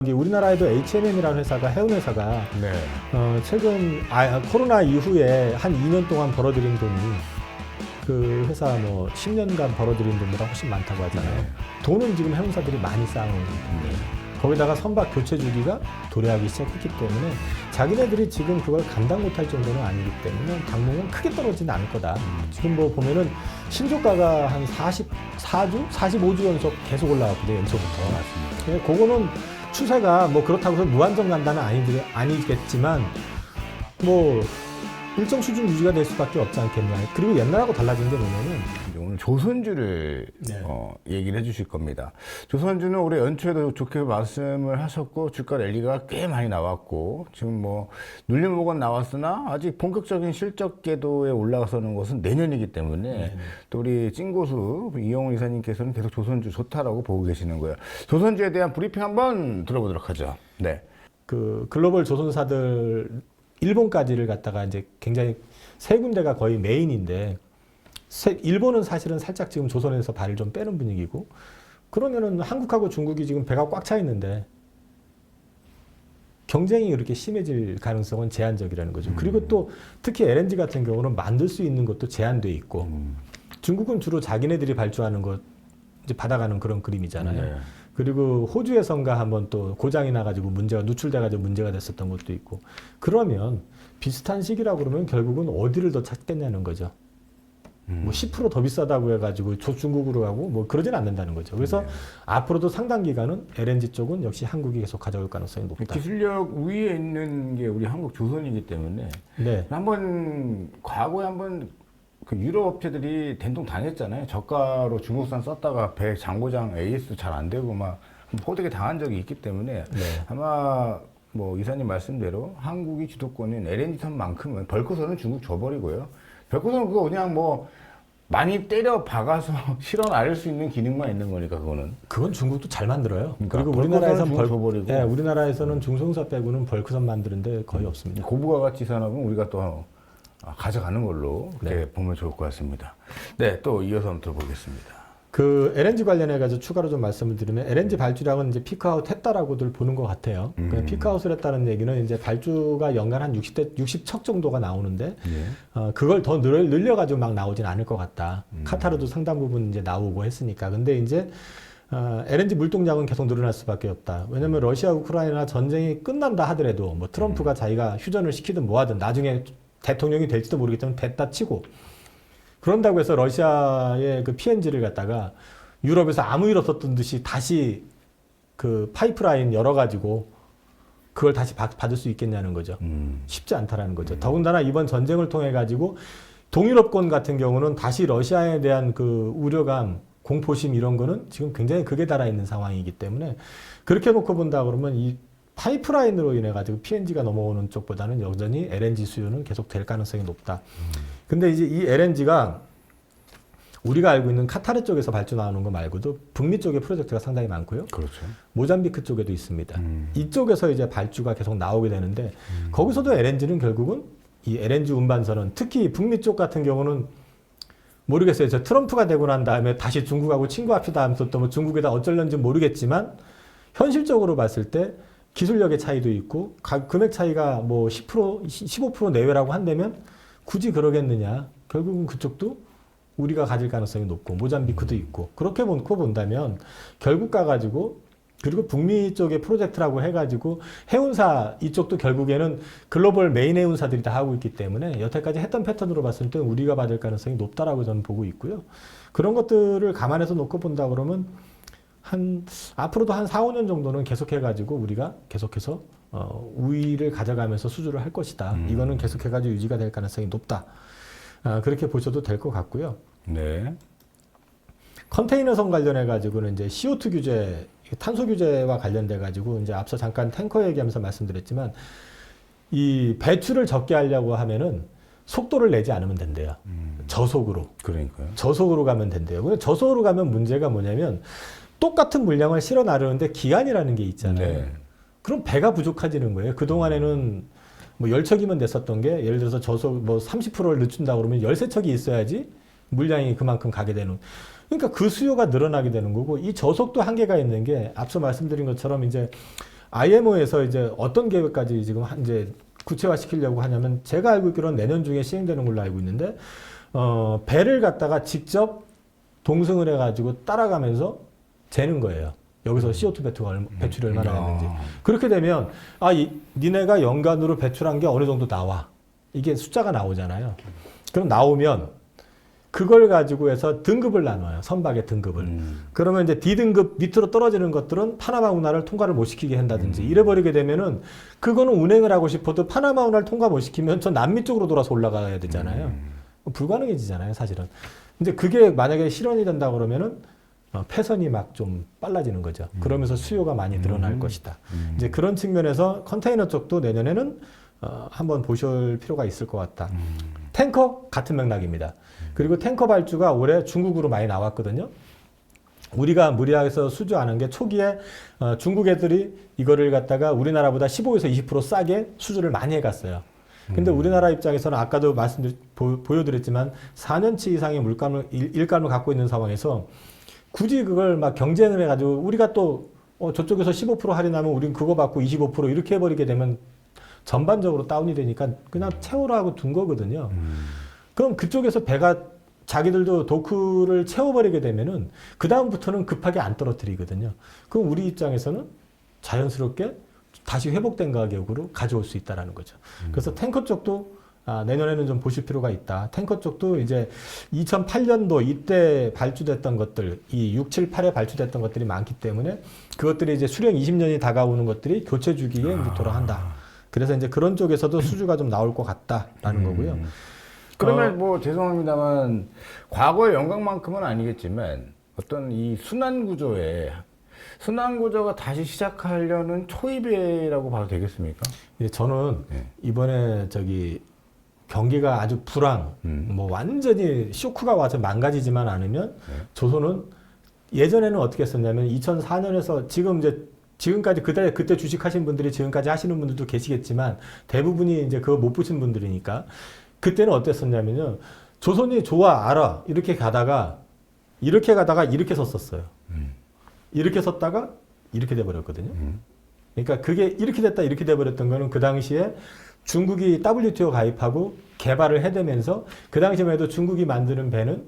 우리나라에도 H&M이라는 회사가 해운 회사가 최근 코로나 이후에 한 2년 동안 벌어들인 돈이 그 회사 뭐 10년간 벌어들인 돈보다 훨씬 많다고 하잖아요. 돈은 지금 해운사들이 많이 쌓아놓은 건데 거기다가 선박 교체 주기가 도래하기 시작했기 때문에 자기네들이 지금 그걸 감당 못할 정도는 아니기 때문에 당분간 크게 떨어지는 않을 거다. 지금 뭐 보면은 신주가가 한 44주, 45주 연속 계속 올라왔거든요. 연초부터. 맞습니다. 그거는 추세가 뭐 그렇다고 해서 무한정 간다는 아니겠지만 뭐 일정 수준 유지가 될 수밖에 없지 않겠냐. 그리고 옛날하고 달라진 게 뭐냐면 오늘 조선주를 얘기를 해주실 겁니다. 조선주는 올해 연초에도 좋게 말씀을 하셨고 주가 랠리가 꽤 많이 나왔고 지금 뭐 눌림목은 나왔으나 아직 본격적인 실적 궤도에 올라서는 것은 내년이기 때문에 또 우리 찐고수 이영훈 이사님께서는 계속 조선주 좋다라고 보고 계시는 거예요. 조선주에 대한 브리핑 한번 들어보도록 하죠. 네. 그 글로벌 조선사들 일본까지를 갖다가 이제 굉장히 세 군데가 거의 메인인데 일본은 사실은 살짝 지금 조선에서 발을 좀 빼는 분위기고 그러면은 한국하고 중국이 지금 배가 꽉 차 있는데 경쟁이 이렇게 심해질 가능성은 제한적이라는 거죠. 그리고 또 특히 LNG 같은 경우는 만들 수 있는 것도 제한돼 있고 중국은 주로 자기네들이 발주하는 것 이제 받아가는 그런 그림이잖아요. 그리고 호주에선가 한번 또 고장이 나가지고 누출돼가지고 문제가 됐었던 것도 있고 그러면 비슷한 시기라고 그러면 결국은 어디를 더 찾겠냐는 거죠. 뭐 10% 더 비싸다고 해가지고 중국으로 가고 뭐 그러진 않는다는 거죠. 그래서 앞으로도 상당 기간은 LNG 쪽은 역시 한국이 계속 가져올 가능성이 높다. 기술력 우위에 있는 게 우리 한국 조선이기 때문에 한번 과거에 한번 그 유럽 업체들이 된통 당했잖아요. 저가로 중국산 썼다가 배 장고장 AS 잘 안 되고 막 호되게 당한 적이 있기 때문에 아마 뭐 이사님 말씀대로 한국이 주도권인 LNG 선만큼은 벌크선은 중국 줘버리고요. 벌크선은 그거 그냥 뭐 많이 때려 박아서 실어 나를 수 있는 기능만 있는 거니까 그건 중국도 잘 만들어요. 그러니까 그리고 우리나라에서는 중소형사 빼고는 벌크선 만드는데 거의 없습니다. 고부가가치 산업은 우리가 또 가져가는 걸로 보면 좋을 것 같습니다. 네, 또 이어서 한번 들어보겠습니다. 그 LNG 관련해가지고 추가로 좀 말씀을 드리면 LNG 발주량은 이제 피크아웃 했다라고들 보는 것 같아요. 피크아웃을 했다는 얘기는 이제 발주가 연간 한 60척 정도가 나오는데 그걸 더 늘려가지고 막 나오진 않을 것 같다. 카타르도 상당 부분 이제 나오고 했으니까. 근데 이제 LNG 물동량은 계속 늘어날 수밖에 없다. 왜냐면 러시아 우크라이나 전쟁이 끝난다 하더라도 뭐 트럼프가 자기가 휴전을 시키든 뭐하든 나중에 대통령이 될지도 모르기 때문에 됐다 치고 그런다고 해서 러시아의 그 PNG를 갖다가 유럽에서 아무 일 없었던 듯이 다시 그 파이프라인 열어가지고 그걸 다시 받을 수 있겠냐는 거죠. 쉽지 않다라는 거죠. 더군다나 이번 전쟁을 통해 가지고 동유럽권 같은 경우는 다시 러시아에 대한 그 우려감, 공포심 이런 거는 지금 굉장히 극에 달아 있는 상황이기 때문에 그렇게 놓고 본다 그러면 이 파이프라인으로 인해 가지고 PNG가 넘어오는 쪽보다는 여전히 LNG 수요는 계속 될 가능성이 높다. 근데 이제 이 LNG가 우리가 알고 있는 카타르 쪽에서 발주 나오는 거 말고도 북미 쪽에 프로젝트가 상당히 많고요. 그렇죠. 모잠비크 쪽에도 있습니다. 이쪽에서 이제 발주가 계속 나오게 되는데 거기서도 LNG는 결국은 이 LNG 운반선은 특히 북미 쪽 같은 경우는 모르겠어요. 저 트럼프가 되고 난 다음에 다시 중국하고 친구합시다 하면서 또 뭐 중국에다 어쩔런지 모르겠지만 현실적으로 봤을 때 기술력의 차이도 있고 금액 차이가 뭐 10%, 15% 내외라고 한다면 굳이 그러겠느냐. 결국은 그쪽도 우리가 가질 가능성이 높고 모잠비크도 있고 그렇게 놓고 본다면 결국 가가지고 그리고 북미 쪽의 프로젝트라고 해가지고 해운사 이쪽도 결국에는 글로벌 메인 해운사들이 다 하고 있기 때문에 여태까지 했던 패턴으로 봤을 때 우리가 받을 가능성이 높다라고 저는 보고 있고요. 그런 것들을 감안해서 놓고 본다 그러면 앞으로도 한 4, 5년 정도는 계속해가지고 우리가 계속해서 우위를 가져가면서 수주를 할 것이다. 이거는 계속해가지고 유지가 될 가능성이 높다. 그렇게 보셔도 될 것 같고요. 네. 컨테이너선 관련해가지고는 이제 CO2 규제, 탄소 규제와 관련돼가지고 이제 앞서 잠깐 탱커 얘기하면서 말씀드렸지만 이 배출을 적게 하려고 하면은 속도를 내지 않으면 된대요. 저속으로. 그러니까요. 저속으로 가면 된대요. 근데 저속으로 가면 문제가 뭐냐면 똑같은 물량을 실어 나르는데 기한이라는 게 있잖아요. 그럼 배가 부족해지는 거예요. 그동안에는 뭐 10척이면 됐었던 게 예를 들어서 저속 뭐 30%를 늦춘다 그러면 13척이 있어야지 물량이 그만큼 가게 되는. 그러니까 그 수요가 늘어나게 되는 거고 이 저속도 한계가 있는 게 앞서 말씀드린 것처럼 이제 IMO에서 이제 어떤 계획까지 지금 이제 구체화시키려고 하냐면 제가 알고 있기로는 내년 중에 시행되는 걸로 알고 있는데 배를 갖다가 직접 동승을 해가지고 따라가면서 재는 거예요. 여기서 CO2 배출이 얼마나 했는지. 그렇게 되면 니네가 연간으로 배출한 게 어느 정도 나와. 이게 숫자가 나오잖아요. 그럼 나오면 그걸 가지고 해서 등급을 나눠요. 선박의 등급을. 그러면 이제 D등급 밑으로 떨어지는 것들은 파나마 운하를 통과를 못 시키게 한다든지 이래버리게 되면은 그거는 운행을 하고 싶어도 파나마 운하를 통과 못 시키면 저 남미 쪽으로 돌아서 올라가야 되잖아요. 불가능해지잖아요, 사실은. 근데 그게 만약에 실현이 된다 그러면은 패선이 막 좀 빨라지는 거죠. 그러면서 수요가 많이 늘어날 것이다. 이제 그런 측면에서 컨테이너 쪽도 내년에는 한번 보실 필요가 있을 것 같다. 탱커 같은 맥락입니다. 그리고 탱커 발주가 올해 중국으로 많이 나왔거든요. 우리가 무리해서 수주하는 게 초기에 중국 애들이 이거를 갖다가 우리나라보다 15에서 20% 싸게 수주를 많이 해갔어요. 근데 우리나라 입장에서는 아까도 보여드렸지만 4년치 이상의 일감을 갖고 있는 상황에서 굳이 그걸 막 경쟁을 해가지고 우리가 또 저쪽에서 15% 할인하면 우린 그거 받고 25% 이렇게 해버리게 되면 전반적으로 다운이 되니까 그냥 채우라고 둔 거거든요. 그럼 그쪽에서 배가 자기들도 도크를 채워버리게 되면은 그 다음부터는 급하게 안 떨어뜨리거든요. 그럼 우리 입장에서는 자연스럽게 다시 회복된 가격으로 가져올 수 있다라는 거죠. 그래서 탱커 쪽도 내년에는 좀 보실 필요가 있다. 탱커 쪽도 이제 2008년도 이때 발주됐던 것들, 이 6, 7, 8에 발주됐던 것들이 많기 때문에 그것들이 이제 수령 20년이 다가오는 것들이 교체 주기에 이제 돌아간다. 그래서 이제 그런 쪽에서도 수주가 좀 나올 것 같다라는 거고요. 그러면 뭐 죄송합니다만 과거의 영광만큼은 아니겠지만 어떤 이 순환 구조가 다시 시작하려는 초입이라고 봐도 되겠습니까? 저는 이번에 경기가 아주 뭐 완전히 쇼크가 와서 망가지지만 않으면 조선은 예전에는 어떻게 했었냐면 2004년에서 지금까지 그때 주식하신 분들이 지금까지 하시는 분들도 계시겠지만 대부분이 이제 그거 못 보신 분들이니까 그때는 어땠었냐면요. 조선이 좋아, 알아. 이렇게 가다가 이렇게 섰었어요. 이렇게 섰다가 이렇게 돼버렸거든요. 그러니까 그게 이렇게 됐다 이렇게 돼버렸던 거는 그 당시에 중국이 WTO 가입하고 개발을 해대면서 그 당시만 해도 중국이 만드는 배는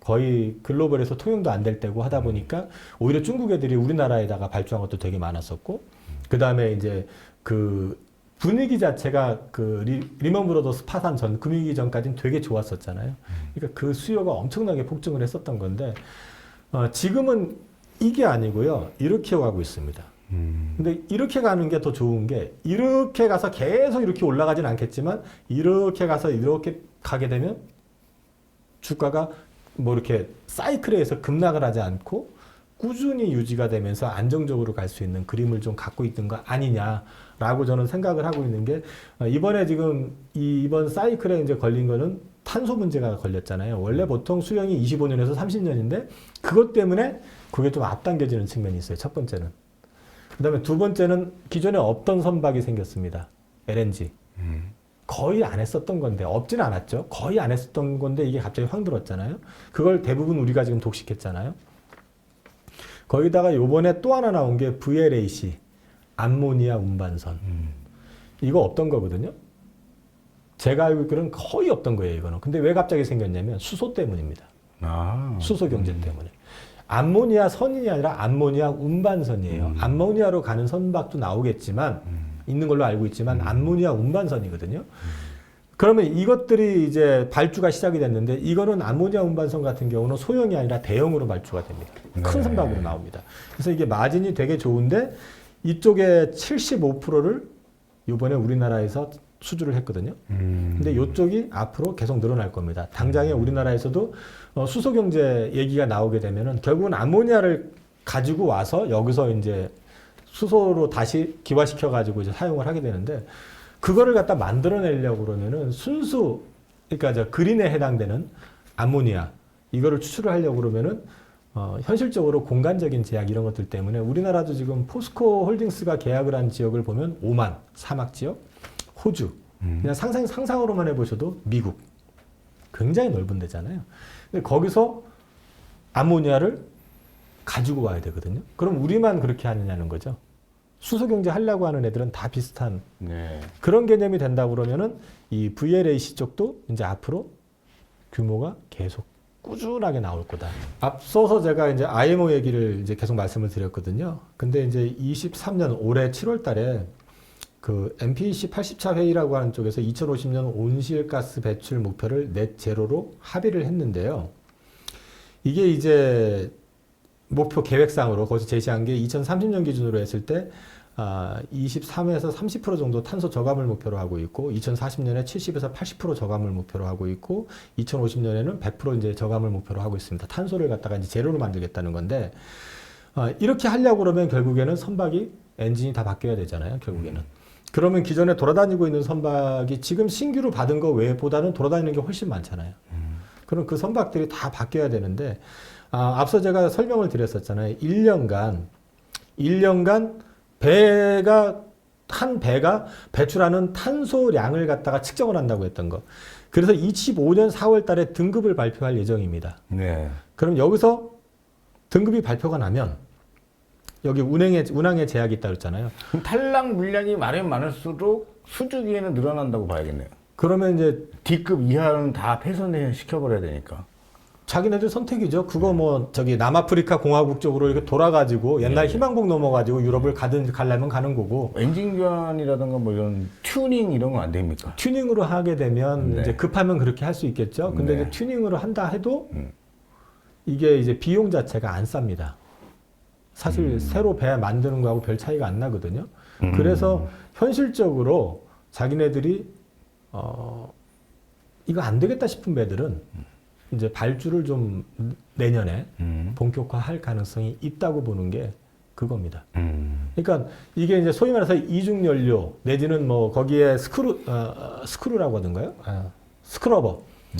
거의 글로벌에서 통용도 안 될 때고 하다 보니까 오히려 중국 애들이 우리나라에다가 발주한 것도 되게 많았었고 그 다음에 이제 그 분위기 자체가 리먼 브러더스 파산 전 금융위기 전까지는 되게 좋았었잖아요. 그러니까 그 수요가 엄청나게 폭증을 했었던 건데 지금은 이게 아니고요. 이렇게 가고 있습니다. 근데 이렇게 가는 게 더 좋은 게 이렇게 가서 계속 이렇게 올라가진 않겠지만 이렇게 가서 이렇게 가게 되면 주가가 뭐 이렇게 사이클에서 급락을 하지 않고 꾸준히 유지가 되면서 안정적으로 갈 수 있는 그림을 좀 갖고 있던 거 아니냐라고 저는 생각을 하고 있는 게 이번에 지금 이번 사이클에 이제 걸린 거는 탄소 문제가 걸렸잖아요. 원래 보통 수령이 25년에서 30년인데 그것 때문에 그게 좀 앞당겨지는 측면이 있어요. 첫 번째는. 그 다음에 두 번째는 기존에 없던 선박이 생겼습니다. LNG. 거의 안 했었던 건데, 없지는 않았죠. 거의 안 했었던 건데, 이게 갑자기 확 들었잖아요. 그걸 대부분 우리가 지금 독식했잖아요. 거기다가 요번에 또 하나 나온 게 VLAC, 암모니아 운반선. 이거 없던 거거든요. 제가 알고 있기로는 거의 없던 거예요, 이거는. 근데 왜 갑자기 생겼냐면 수소 때문입니다. 수소 경제 때문에. 암모니아 선이 아니라 암모니아 운반선이에요. 암모니아로 가는 선박도 나오겠지만 있는 걸로 알고 있지만 암모니아 운반선이거든요. 그러면 이것들이 이제 발주가 시작이 됐는데 이거는 암모니아 운반선 같은 경우는 소형이 아니라 대형으로 발주가 됩니다. 큰 선박으로 나옵니다. 그래서 이게 마진이 되게 좋은데 이쪽에 75%를 이번에 우리나라에서 수주를 했거든요. 근데 이쪽이 앞으로 계속 늘어날 겁니다. 당장에 우리나라에서도 수소 경제 얘기가 나오게 되면은 결국은 암모니아를 가지고 와서 여기서 이제 수소로 다시 기화시켜 가지고 이제 사용을 하게 되는데 그거를 갖다 만들어내려고 그러면은 순수 그러니까 저 그린에 해당되는 암모니아 이거를 추출을 하려고 그러면은 현실적으로 공간적인 제약 이런 것들 때문에 우리나라도 지금 포스코 홀딩스가 계약을 한 지역을 보면 오만 사막 지역, 호주 그냥 상상으로만 해보셔도 미국 굉장히 넓은 데잖아요. 근데 거기서 암모니아를 가지고 와야 되거든요. 그럼 우리만 그렇게 하느냐는 거죠. 수소 경제 하려고 하는 애들은 다 비슷한 네. 그런 개념이 된다 그러면은 이 VLAC 쪽도 이제 앞으로 규모가 계속 꾸준하게 나올 거다. 앞서서 제가 이제 IMO 얘기를 이제 계속 말씀을 드렸거든요. 근데 이제 23년 올해 7월 달에 그 MPC 80차 회의라고 하는 쪽에서 2050년 온실가스 배출 목표를 넷 제로로 합의를 했는데요. 이게 이제 목표 계획상으로 거기서 제시한 게 2030년 기준으로 했을 때 23에서 30% 정도 탄소 저감을 목표로 하고 있고 2040년에 70에서 80% 저감을 목표로 하고 있고 2050년에는 100% 이제 저감을 목표로 하고 있습니다. 탄소를 갖다가 이제 제로로 만들겠다는 건데 이렇게 하려고 그러면 결국에는 선박이 엔진이 다 바뀌어야 되잖아요. 결국에는. 그러면 기존에 돌아다니고 있는 선박이 지금 신규로 받은 거 외보다는 돌아다니는 게 훨씬 많잖아요. 그럼 그 선박들이 다 바뀌어야 되는데 앞서 제가 설명을 드렸었잖아요. 1년간 한 배가 배출하는 탄소량을 갖다가 측정을 한다고 했던 거. 그래서 25년 4월 달에 등급을 발표할 예정입니다. 네. 그럼 여기서 등급이 발표가 나면 여기 운항에 제약이 있다고 했잖아요. 그럼 탈락 물량이 많으면 많을수록 수주기에는 늘어난다고 봐야겠네요. 그러면 이제 D급 이하는 다 폐선에 시켜버려야 되니까. 자기네들 선택이죠. 그거 뭐 저기 남아프리카 공화국 쪽으로 이렇게 돌아가지고 옛날 희망봉 넘어가지고 유럽을 가려면 가는 거고. 엔진 교환이라든가 뭐 이런 튜닝 이런 건 안 됩니까? 튜닝으로 하게 되면 네. 이제 급하면 그렇게 할 수 있겠죠. 근데 네. 이제 튜닝으로 한다 해도 이게 이제 비용 자체가 안 쌉니다. 사실 새로 배 만드는 거하고 별 차이가 안 나거든요. 그래서 현실적으로 자기네들이 이거 안 되겠다 싶은 배들은 이제 발주를 좀 내년에 본격화할 가능성이 있다고 보는 게 그겁니다. 그러니까 이게 이제 소위 말해서 이중 연료 내지는 뭐 거기에 스크루라고 하던가요?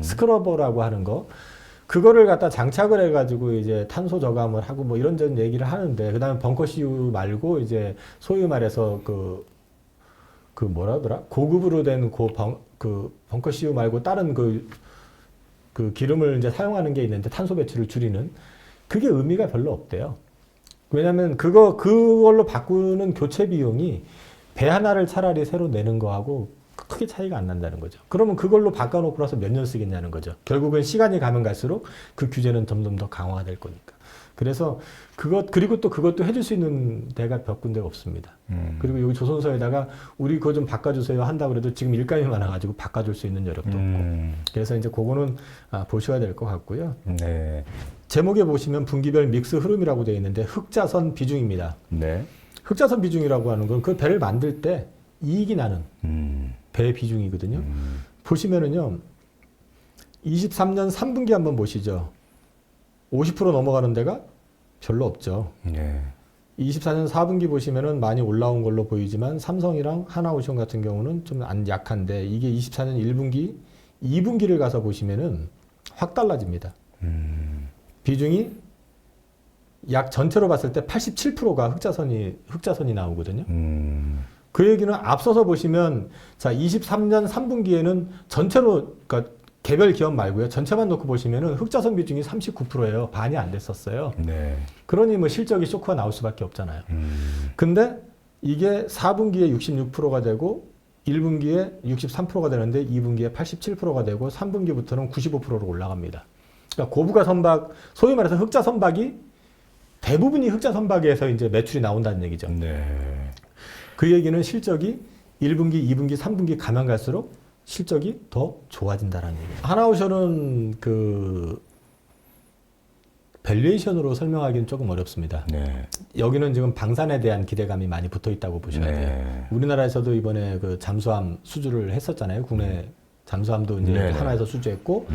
스크러버라고 하는 거. 그거를 갖다 장착을 해가지고 이제 탄소 저감을 하고 뭐 이런저런 얘기를 하는데 그다음에 벙커 CU 말고 이제 소위 말해서 그 뭐라더라 고급으로 된 벙커 CU 말고 다른 그 기름을 이제 사용하는 게 있는데 탄소 배출을 줄이는 그게 의미가 별로 없대요. 왜냐하면 그걸로 바꾸는 교체 비용이 배 하나를 차라리 새로 내는 거하고 크게 차이가 안 난다는 거죠. 그러면 그걸로 바꿔놓고 나서 몇 년 쓰겠냐는 거죠. 결국은 시간이 가면 갈수록 그 규제는 점점 더 강화가 될 거니까. 그래서 그리고 또 그것도 해줄 수 있는 데가 몇 군데가 없습니다. 그리고 여기 조선소에다가 우리 그거 좀 바꿔주세요 한다고 그래도 지금 일감이 많아가지고 바꿔줄 수 있는 여력도 없고. 그래서 이제 그거는 보셔야 될 것 같고요. 네. 제목에 보시면 분기별 믹스 흐름이라고 되어 있는데 흑자선 비중입니다. 네. 흑자선 비중이라고 하는 건 그 배를 만들 때 이익이 나는 배 비중이거든요. 보시면은요, 23년 3분기 한번 보시죠. 50% 넘어가는 데가 별로 없죠. 네. 24년 4분기 보시면은 많이 올라온 걸로 보이지만 삼성이랑 하나오션 같은 경우는 좀 약한데 이게 24년 1분기, 2분기를 가서 보시면은 확 달라집니다. 비중이 약 전체로 봤을 때 87%가 흑자선이 나오거든요. 그 얘기는 앞서서 보시면 자 23년 3분기에는 전체로 그러니까 개별 기업 말고요. 전체만 놓고 보시면은 흑자선 비중이 39%예요. 반이 안 됐었어요. 네. 그러니 뭐 실적이 쇼크가 나올 수밖에 없잖아요. 근데 이게 4분기에 66%가 되고 1분기에 63%가 되는데 2분기에 87%가 되고 3분기부터는 95%로 올라갑니다. 그러니까 고부가 선박, 소위 말해서 흑자 선박이 대부분이 흑자 선박에서 이제 매출이 나온다는 얘기죠. 네. 그 얘기는 실적이 1분기, 2분기, 3분기 가면 갈수록 실적이 더 좋아진다라는 얘기예요. 하나오션은 그 밸류에이션으로 설명하기는 조금 어렵습니다. 네. 여기는 지금 방산에 대한 기대감이 많이 붙어 있다고 보셔야 돼요. 네. 우리나라에서도 이번에 그 잠수함 수주를 했었잖아요. 국내 잠수함도 이제 네. 하나에서 수주했고,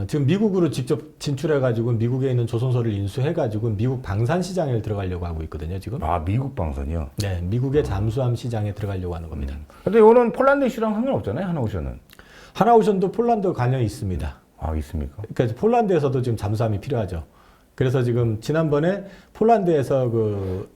지금 미국으로 직접 진출해가지고 미국에 있는 조선소를 인수해가지고 미국 방산 시장에 들어가려고 하고 있거든요, 지금. 아, 미국 방선이요? 네, 미국의 잠수함 시장에 들어가려고 하는 겁니다. 근데 이거는 폴란드 이슈랑 상관없잖아요, 하나오션은. 하나오션도 폴란드 관련이 있습니다. 아, 있습니까? 그러니까 폴란드에서도 지금 잠수함이 필요하죠. 그래서 지금 지난번에 폴란드에서 그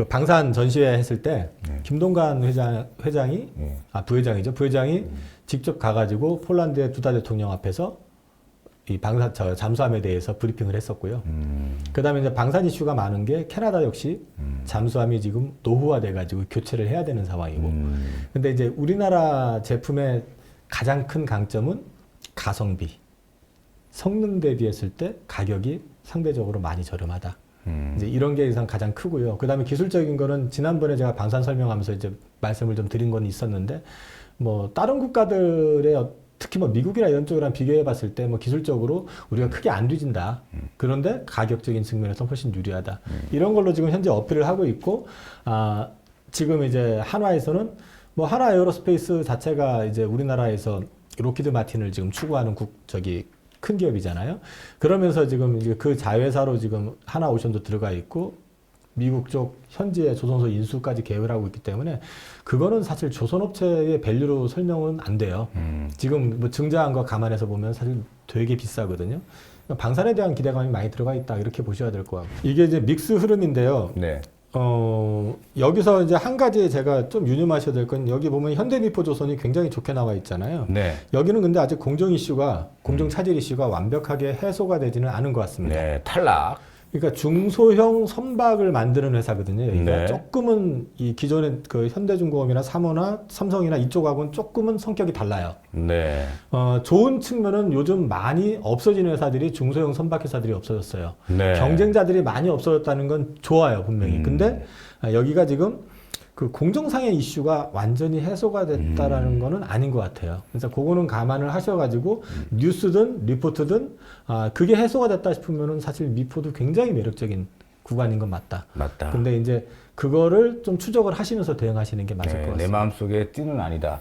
방산 전시회 했을 때 김동관 회장이 부회장이죠. 부회장이 직접 가가지고 폴란드의 두다 대통령 앞에서 이 잠수함에 대해서 브리핑을 했었고요. 그다음에 이제 방산 이슈가 많은 게 캐나다 역시 잠수함이 지금 노후화돼가지고 교체를 해야 되는 상황이고. 근데 이제 우리나라 제품의 가장 큰 강점은 가성비, 성능 대비했을 때 가격이 상대적으로 많이 저렴하다. 이제 이런 게 이상 가장 크고요. 그다음에 기술적인 거는 지난번에 제가 방산 설명하면서 이제 말씀을 좀 드린 건 있었는데, 뭐 다른 국가들의 특히 뭐 미국이나 이런 쪽이랑 비교해 봤을 때 뭐 기술적으로 우리가 크게 안 뒤진다. 그런데 가격적인 측면에서 훨씬 유리하다. 이런 걸로 지금 현재 어필을 하고 있고, 지금 이제 한화에서는 뭐 한화 에어로스페이스 자체가 이제 우리나라에서 로키드 마틴을 지금 추구하는 큰 기업이잖아요. 그러면서 지금 이제 그 자회사로 지금 하나오션도 들어가 있고, 미국 쪽 현지의 조선소 인수까지 계획을 하고 있기 때문에 그거는 사실 조선업체의 밸류로 설명은 안 돼요. 지금 뭐 증자한 거 감안해서 보면 사실 되게 비싸거든요. 방산에 대한 기대감이 많이 들어가 있다, 이렇게 보셔야 될 것 같고. 이게 이제 믹스 흐름인데요. 네. 여기서 이제 한 가지 제가 좀 유념하셔야 될 건, 여기 보면 현대미포조선이 굉장히 좋게 나와 있잖아요. 네. 여기는 근데 아직 공정 차질 이슈가 완벽하게 해소가 되지는 않은 것 같습니다. 네, 탈락. 그러니까 중소형 선박을 만드는 회사거든요. 여기가 네. 조금은 이 기존의 그 현대중공업이나 삼성이나 이쪽하고는 조금은 성격이 달라요. 네. 좋은 측면은 요즘 많이 없어지는 회사들이 중소형 선박 회사들이 없어졌어요. 네. 경쟁자들이 많이 없어졌다는 건 좋아요, 분명히. 근데 여기가 지금 그 공정상의 이슈가 완전히 해소가 됐다라는 거는 아닌 것 같아요. 그래서 그거는 감안을 하셔가지고 뉴스든 리포트든 그게 해소가 됐다 싶으면은 사실 미포도 굉장히 매력적인 구간인 건 맞다. 맞다. 근데 이제 그거를 좀 추적을 하시면서 대응하시는 게 맞을 것 같습니다. 내 마음속에 띠는 아니다.